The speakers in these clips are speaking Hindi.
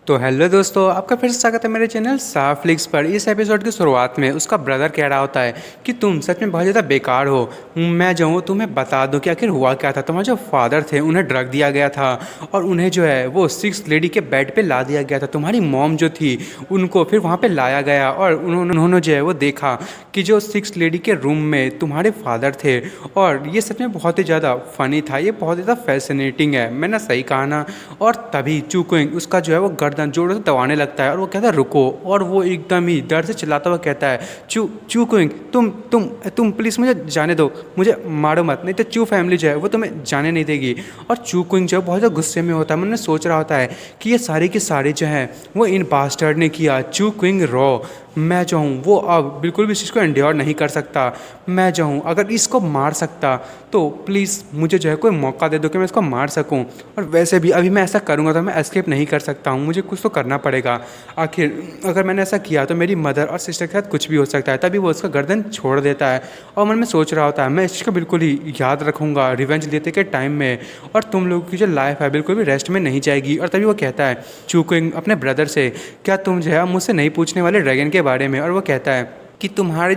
तो हेलो दोस्तों, आपका फिर से स्वागत है मेरे चैनल साफ फ्लिक्स पर। इस एपिसोड की शुरुआत में उसका ब्रदर कह रहा होता है कि तुम सच में बहुत ज़्यादा बेकार हो। मैं जो हूँ तुम्हें बता दूँ कि आखिर हुआ क्या था। तुम्हारे जो फादर थे उन्हें ड्रग दिया गया था और उन्हें जो है वो सिक्स लेडी के बेड पे ला दिया गया था। तुम्हारी मॉम जो थी उनको फिर वहाँ पे लाया गया और उन्होंने जो है वो देखा कि जो सिक्स लेडी के रूम में तुम्हारे फादर थे। और ये सच में बहुत ही ज़्यादा फ़नी था, ये बहुत ज़्यादा फैसिनेटिंग है, मैंने सही कहा ना। और तभी चूकुइंग उसका जो है वो गर्दन जोरों से दबाने लगता है और वो कहता है रुको, और वो एकदम ही डर से चिल्लाता हुआ कहता है चूकुइंग तुम प्लीज़ मुझे जाने दो, मुझे मारो मत, नहीं तो चू फैमिली जो है वो तुम्हें जाने नहीं देगी। और चूकुइंग जो है बहुत ज़्यादा गुस्से में होता है, मन में सोच रहा होता है कि ये सारी की सारी जो है वो इन बास्टर्ड ने किया। चूकुइंग रॉ, मैं जो हूँ वो अब बिल्कुल भी इस चीज़ को एंड्योर नहीं कर सकता। मैं जो हूँ अगर इसको मार सकता तो प्लीज़ मुझे जो है कोई मौका दे दो कि मैं इसको मार सकूँ। और वैसे भी अभी मैं ऐसा करूँगा तो मैं एस्केप नहीं कर सकता हूँ, मुझे कुछ तो करना पड़ेगा। आखिर अगर मैंने ऐसा किया तो मेरी मदर और सिस्टर के साथ कुछ भी हो सकता है। तभी वो उसका गर्दन छोड़ देता है और मन में सोच रहा होता है मैं इसको बिल्कुल ही याद रखूँगा रिवेंज लेते के टाइम में, और तुम लोगों की जो लाइफ है बिल्कुल भी रेस्ट में नहीं जाएगी। और तभी वो कहता है चूकुइंग अपने ब्रदर से, क्या तुम जो है मुझसे नहीं पूछने वाले ड्रैगन के बारे में। और वो कहता है कि तुम्हारे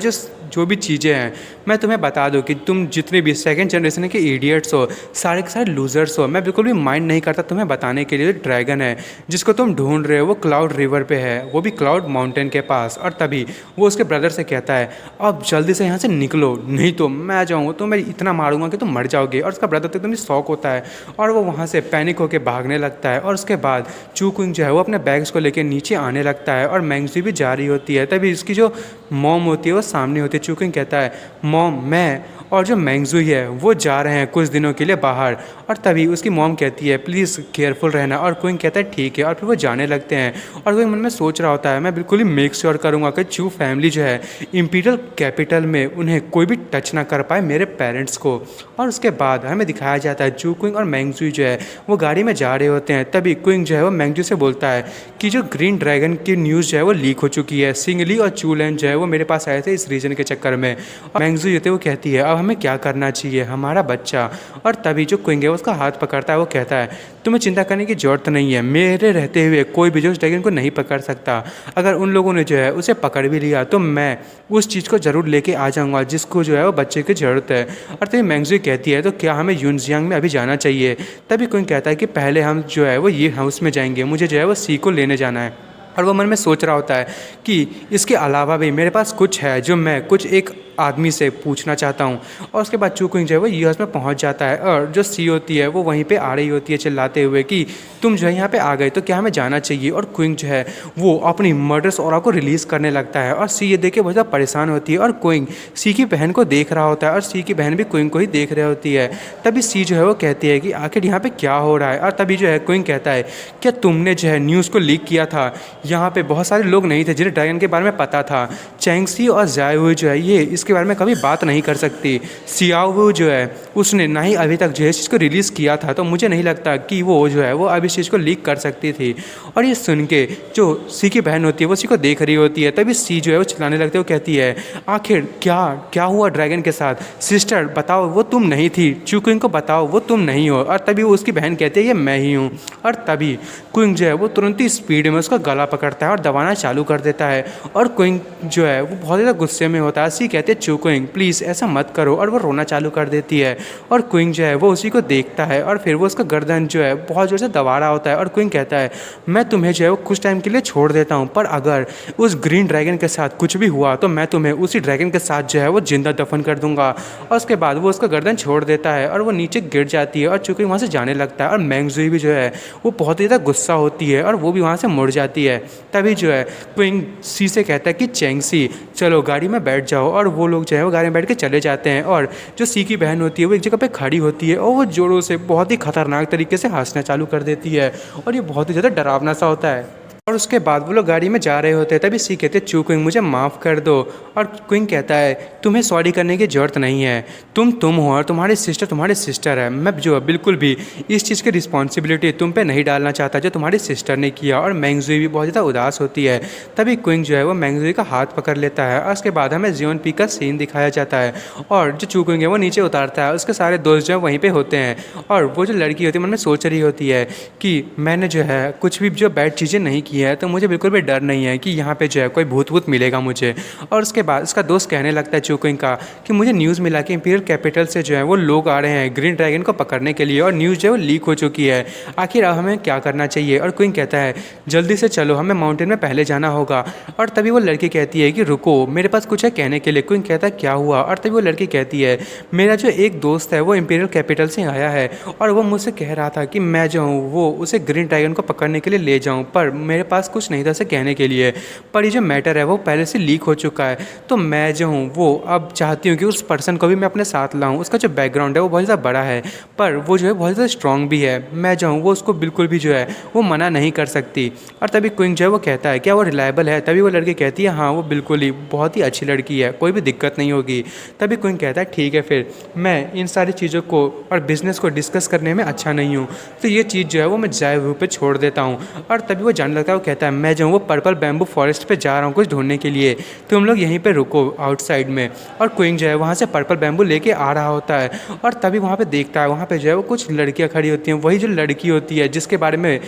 जो भी चीज़ें हैं मैं तुम्हें बता दूं कि तुम जितने भी सेकंड जनरेशन के इडियट्स हो, सारे के सारे लूजर्स हो। मैं बिल्कुल भी माइंड नहीं करता तुम्हें बताने के लिए ड्रैगन है जिसको तुम ढूंढ रहे हो वो क्लाउड रिवर पे है, वो भी क्लाउड माउंटेन के पास। और तभी वो उसके ब्रदर से कहता है अब जल्दी से यहाँ से निकलो, नहीं तो मैं जाऊँगा तो मैं इतना मारूंगा कि तुम मर जाओगे। और उसका ब्रदर तो एकदम शौक होता है और वो वहाँ से पैनिक होकर भागने लगता है। और उसके बाद चूकुइंग जो है वो अपने बैग्स को लेकर नीचे आने लगता है और मैंगजी भी जा रही होती है। तभी इसकी जो मॉम होती है वो सामने होती है। चूकुइंग कहता है मॉम, मैं और जो मैंगजुई है वो जा रहे हैं कुछ दिनों के लिए बाहर। और तभी उसकी मॉम कहती है प्लीज़ केयरफुल रहना। और कुइंग कहता है ठीक है। और फिर वो जाने लगते हैं और कुइंग मन में सोच रहा होता है मैं बिल्कुल ही मेक श्योर करूँगा कि चू फैमिली जो है इंपीरियल कैपिटल में उन्हें कोई भी टच ना कर पाए, मेरे पेरेंट्स को। और उसके बाद हमें दिखाया जाता है चू कुइंग और मैंगजुई जो है वो गाड़ी में जा रहे होते हैं। तभी कुइंग जो है वो मैंगजुई से बोलता है कि जो ग्रीन ड्रैगन की न्यूज़ जो है वो लीक हो चुकी है, सिंगली और चूलैंड जो है वो मेरे पास आए थे इस रीजन के चक्कर में। और मैंगजुई होते वो कहती है अब हमें क्या करना चाहिए, हमारा बच्चा। और तभी जो कुइंग है उसका हाथ पकड़ता है, वो कहता है तुम्हें चिंता करने की ज़रूरत नहीं है, मेरे रहते हुए कोई भी जो उस ड्रैगन को नहीं पकड़ सकता। अगर उन लोगों ने जो है उसे पकड़ भी लिया तो मैं उस चीज़ को ज़रूर लेके आ जाऊँगा जिसको जो है वो बच्चे की ज़रूरत है। और तभी मैंगजुई कहती है तो क्या हमें यूनजियांग में अभी जाना चाहिए। तभी कुइंग कहता है कि पहले हम जो है वो ये हाउस में जाएंगे, मुझे जो है वो सी को लेने जाना है। और वो मन में सोच रहा होता है कि इसके अलावा भी मेरे पास कुछ है जो मैं कुछ एक आदमी से पूछना चाहता हूँ। और उसके बाद चूकुइंग जो है वो यूएस में पहुँच जाता है और जो सी होती है वो वहीं पे आ रही होती है चिल्लाते हुए कि तुम जो है यहाँ पे आ गए तो क्या हमें जाना चाहिए। और कुइंग जो है वो अपनी मर्डर्स ऑरा को रिलीज़ करने लगता है और सी ये देख के बहुत ज़्यादा परेशान होती है। और कुइंग सी की बहन को देख रहा होता है और सी की बहन भी कुइंग को ही देख रही होती है। तभी सी जो है वो कहती है कि आखिर यहाँ पे क्या हो रहा है। और तभी जो है कुइंग कहता है क्या तुमने जो है न्यूज़ को लीक किया था, यहाँ पे बहुत सारे लोग नहीं थे जिन्हें ड्रैगन के बारे में पता था। चैंगसी और जायवू जो है ये इसके बारे में कभी बात नहीं कर सकती। सियावू जो है उसने ना ही अभी तक जो है इस चीज़ को रिलीज़ किया था, तो मुझे नहीं लगता कि वो जो है वो अब इस चीज़ को लीक कर सकती थी। और ये सुन के जो सी की बहन होती है वो उसी को देख रही होती है। तभी सी जो है वो चिल्लाने लगती है, वो कहती है आखिर क्या क्या हुआ ड्रैगन के साथ, सिस्टर बताओ वो तुम नहीं थी, चूकुइंग को बताओ वो तुम नहीं हो। और तभी वो उसकी बहन कहती है ये मैं ही हूँ। और तभी कुइंग जो है वो तुरंत ही स्पीड में उसका गला पकड़ता है और दबाना चालू कर देता है। और कुइंग जो है वो बहुत ज़्यादा गुस्से में होता है। सी कहते हैं चूकुइंग प्लीज़ ऐसा मत करो, और वो रोना चालू कर देती है। और कुइंग जो है वो उसी को देखता है और फिर वो उसका गर्दन जो है बहुत ज़ोर से दबा रहा होता है। और कुइंग कहता है मैं तुम्हें जो है वो कुछ टाइम के लिए छोड़ देता हूँ, पर अगर उस ग्रीन ड्रैगन के साथ कुछ भी हुआ तो मैं तुम्हें उसी ड्रैगन के साथ जो है वो जिंदा दफन कर दूंगा। और उसके बाद वो उसका गर्दन छोड़ देता है और वो नीचे गिर जाती है और चूंकि वहाँ से जाने लगता है। और मैंगजुई भी जो है वो बहुत ही ज़्यादा गुस्सा होती है और वो भी वहाँ से मुड़ जाती है। तभी जो है कुइंग सी से कहता है कि चैंगसी चलो गाड़ी में बैठ जाओ। और वो लोग जो है वो गाड़ी में बैठ के चले जाते हैं। और जो सी की बहन होती है वो एक जगह पे खड़ी होती है और वो जोरों से बहुत ही खतरनाक तरीके से हंसना चालू कर देती है और ये बहुत ही ज़्यादा डरावना सा होता है। और उसके बाद वो लोग गाड़ी में जा रहे होते हैं, तभी सी कहते हैं चू क्विंग मुझे माफ़ कर दो। और क्विंग कहता है तुम्हें सॉरी करने की ज़रूरत नहीं है, तुम हो और तुम्हारी सिस्टर है। मैं जो है बिल्कुल भी इस चीज़ की रिस्पॉन्सिबिलिटी तुम पे नहीं डालना चाहता जो तुम्हारी सिस्टर ने किया। और मैंगजुई भी बहुत ज़्यादा उदास होती है। तभी क्विंग जो है वो मैंगजुई का हाथ पकड़ लेता है और उसके बाद हमें जियोन पी का सीन दिखाया जाता है। और जो चू क्विंग है वो नीचे उतारता है, उसके सारे दोस्त जो है वहीं पर होते हैं। और वो जो लड़की होती है मन में सोच रही होती है कि मैंने जो है कुछ भी जो बैड चीज़ें नहीं की है, तो मुझे बिल्कुल भी डर नहीं है कि यहाँ पे जो है कोई भूत वूत मिलेगा मुझे। और उसके बाद उसका दोस्त कहने लगता है चूकिंग का कि मुझे न्यूज़ मिला कि इंपीरियल कैपिटल से जो है वो लोग आ रहे हैं ग्रीन ड्रैगन को पकड़ने के लिए, और न्यूज़ जो है वो लीक हो चुकी है। आखिर अब हमें क्या करना चाहिए? और क्विंग कहता है जल्दी से चलो, हमें माउंटेन में पहले जाना होगा। और तभी वो लड़की कहती है कि रुको, मेरे पास कुछ है कहने के लिए। क्विंग कहता है क्या हुआ? और तभी वो लड़की कहती है मेरा जो एक दोस्त है वो इंपीरियल कैपिटल से आया है और वो मुझसे कह रहा था कि मैं जो हूँ वो उसे ग्रीन ड्रैगन को पकड़ने के लिए ले जाऊँ, पर मेरे पास कुछ नहीं था उसे कहने के लिए। पर ये जो मैटर है वो पहले से लीक हो चुका है, तो मैं जो हूँ वो अब चाहती हूँ कि उस पर्सन को भी मैं अपने साथ लाऊँ। उसका जो बैकग्राउंड है वो बहुत ज़्यादा बड़ा है, पर वो जो है बहुत ज़्यादा स्ट्रॉन्ग भी है। मैं जो हूँ वो उसको बिल्कुल भी जो है वो मना नहीं कर सकती। और तभी क्विंग जो है वो कहता है क्या वो रिलायबल है? तभी वो लड़की कहती है हाँ वो बिल्कुल ही बहुत ही अच्छी लड़की है, कोई भी दिक्कत नहीं होगी। तभी क्विंग कहता है ठीक है, फिर मैं इन सारी चीज़ों को और बिज़नेस को डिस्कस करने में अच्छा नहीं हूँ, तो ये चीज़ जो है वो मैं जाए हुए पे छोड़ देता हूँ। और तभी वो जानने लगता है, वो कहता है मैं जो हूँ वो पर्पल बैम्बू फॉरेस्ट पे जा रहा हूँ कुछ ढूंढने के लिए, तुम लोग यहीं पे रुको आउटसाइड में। और क्विंग जो है वहाँ से पर्पल बैम्बू लेके आ रहा होता है। और तभी वहाँ पे देखता है वहाँ पे जो है वो कुछ लड़कियाँ खड़ी होती हैं, वही जो लड़की होती है जिसके बारे में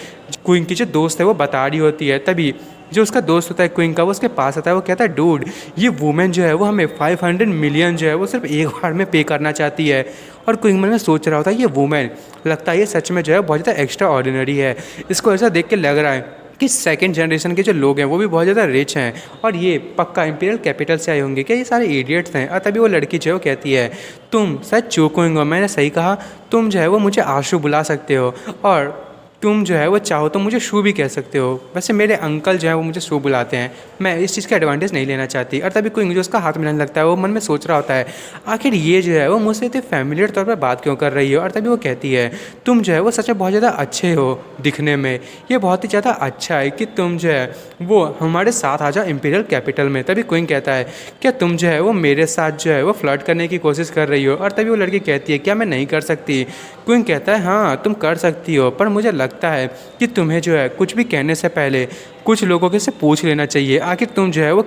क्विंग की जो दोस्त है वो बता रही होती है। तभी जो उसका दोस्त होता है क्विंग का, वो उसके पास आता है, वो कहता है डूड ये वुमेन जो है वो हमें 500 मिलियन जो है वो सिर्फ एक बार में पे करना चाहती है। और क्विंग मन में सोच रहा होता है ये वुमेन, लगता है ये सच में जो है बहुत ज़्यादा एक्स्ट्रा ऑर्डिनरी है। इसको ऐसा देख के लग रहा है कि सेकंड जनरेशन के जो लोग हैं वो भी बहुत ज़्यादा रिच हैं और ये पक्का इंपीरियल कैपिटल से आए होंगे, क्या ये सारे इडियट्स हैं? और तभी वो लड़की जो है वो कहती है तुम शायद चूक हो, मैंने सही कहा, तुम जो है वो मुझे आशु बुला सकते हो और तुम जो है वो चाहो तो मुझे शू भी कह सकते हो। वैसे मेरे अंकल जो है वो मुझे शू बुलाते हैं, मैं इस चीज़ का एडवांटेज नहीं लेना चाहती। और तभी क्विंग जो उसका हाथ मिलाने लगता है, वो मन में सोच रहा होता है आखिर ये जो है वो मुझसे इतने फैमिलियर तौर पर बात क्यों कर रही हो। और तभी वो कहती है तुम जो है वो सच में बहुत ज़्यादा अच्छे हो दिखने में, ये बहुत ही ज़्यादा अच्छा है कि तुम जो है वो हमारे साथ आ जाओ इंपीरियल कैपिटल में। तभी क्विंग कहता है क्या तुम जो है वो मेरे साथ जो है वो फ्लर्ट करने की कोशिश कर रही हो? और तभी वो लड़की कहती है क्या मैं नहीं कर सकती? क्विंग कहता है हाँ तुम कर सकती हो, पर मुझे लगता है कि तुम्हें जो है कुछ भी कहने से पहले कुछ लोगों के से पूछ लेना चाहिए, आखिर तुम जो है वो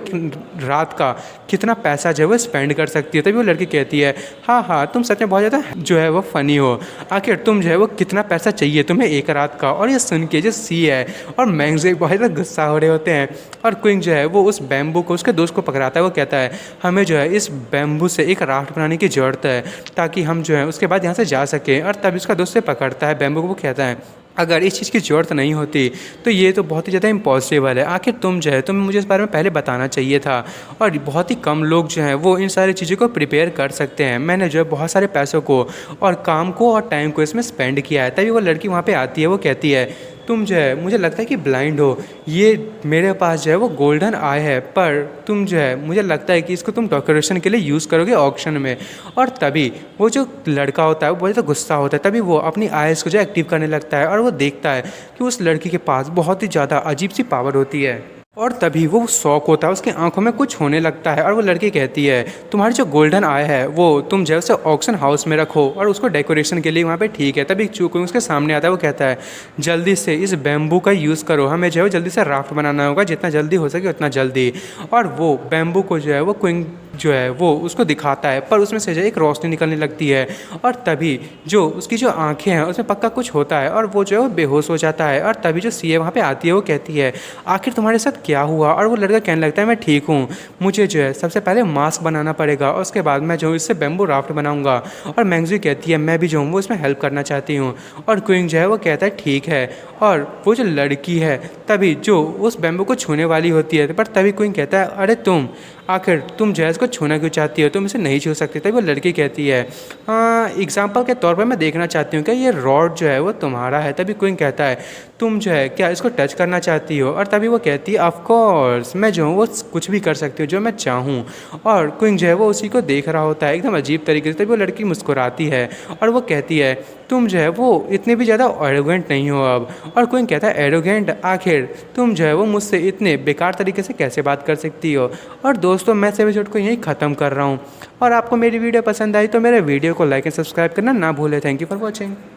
रात का कितना पैसा जो है वो स्पेंड कर सकती है। तभी वो लड़की कहती है हाँ तुम सच में बहुत ज़्यादा जो है वो फ़नी हो, आखिर तुम जो है वो कितना पैसा चाहिए तुम्हें एक रात का? और ये सुन के जो सी है और मैंगज़ी बहुत ज़्यादा गुस्सा हो रहे होते हैं। और क्विंग जो है वो उस बैम्बू को उसके दोस्त को पकड़ाता है, वो कहता है हमें जो है इस बैम्बू से एक राफ्ट बनाने की ज़रूरत है ताकि हम जो है उसके बाद यहाँ से जा सकें। और तभी उसका दोस्त से पकड़ता है बैम्बू को, वो कहता है अगर इस चीज़ की ज़रूरत नहीं होती तो ये तो बहुत ही ज़्यादा इम्पॉसिबल है, आखिर तुम जो है तुम्हें मुझे इस बारे में पहले बताना चाहिए था। और बहुत ही कम लोग जो हैं वो इन सारी चीज़ों को प्रिपेयर कर सकते हैं, मैंने जो है बहुत सारे पैसों को और काम को और टाइम को इसमें स्पेंड किया है। तभी वो लड़की वहाँ पे आती है, वो कहती है तुम जो है मुझे लगता है कि ब्लाइंड हो, ये मेरे पास जो है वो गोल्डन आई है, पर तुम जो है मुझे लगता है कि इसको तुम डेकोरेशन के लिए यूज़ करोगे ऑक्शन में। और तभी वो जो लड़का होता है वो बहुत ज़्यादा गुस्सा होता है, तभी वो अपनी आइज़ को जो एक्टिव करने लगता है और वो देखता है कि उस लड़की के पास बहुत ही ज़्यादा अजीब सी पावर होती है। और तभी वो शौक होता है, उसकी आंखों में कुछ होने लगता है और वो लड़की कहती है तुम्हारी जो गोल्डन आई है वो तुम जो है उसे ऑक्शन हाउस में रखो और उसको डेकोरेशन के लिए वहाँ पे ठीक है। तभी चूकू उसके सामने आता है, वो कहता है जल्दी से इस बैम्बू का यूज़ करो, हमें जो है जल्दी से राफ्ट बनाना होगा, जितना जल्दी हो सके उतना जल्दी। और वो बैम्बू को जो है वो क्विंग जो है वो उसको दिखाता है, पर उसमें से जो एक रोशनी निकलने लगती है और तभी जो उसकी जो आंखें हैं उसमें पक्का कुछ होता है और वो जो है वो बेहोश हो जाता है। और तभी जो सीए वहाँ पे आती है, वो कहती है आखिर तुम्हारे साथ क्या हुआ? और वो लड़का कहने लगता है मैं ठीक हूँ, मुझे जो है सबसे पहले मास्क बनाना पड़ेगा और उसके बाद मैं जो हूँ इससे बैम्बू राफ्ट बनाऊँगा। और मैंगज़ी कहती है मैं भी जो हूँ वो इसमें हेल्प करना चाहती हूँ। और क्विंग जो है वो कहता है ठीक है। और वो जो लड़की है तभी जो उस बैम्बू को छूने वाली होती है, पर तभी क्विंग कहता है अरे तुम आखिर तुम जो है इसको छूना क्यों चाहती हो, तुम इसे नहीं छू सकती। तभी वो लड़की कहती है एग्जाम्पल के तौर पर मैं देखना चाहती हूँ क्या ये रॉड जो है वो तुम्हारा है। तभी क्विंग कहता है तुम जो है क्या इसको टच करना चाहती हो? और तभी वो कहती है ऑफ कोर्स मैं जो हूँ वो कुछ भी कर सकती हूँ जो मैं चाहूँ। और क्विंग जो है वो उसी को देख रहा होता है एकदम अजीब तरीके से। तभी वो लड़की मुस्कुराती है और वो कहती है तुम जो है वो इतने भी ज़्यादा एरोगेंट नहीं हो अब। और क्वीन कहता है एरोगेंट, आखिर तुम जो है वो मुझसे इतने बेकार तरीके से कैसे बात कर सकती हो। और दोस्तों मैं इस एपिसोड को यहीं ख़त्म कर रहा हूँ। और आपको मेरी वीडियो पसंद आई तो मेरे वीडियो को लाइक एंड सब्सक्राइब करना ना भूलें। Thank you for watching.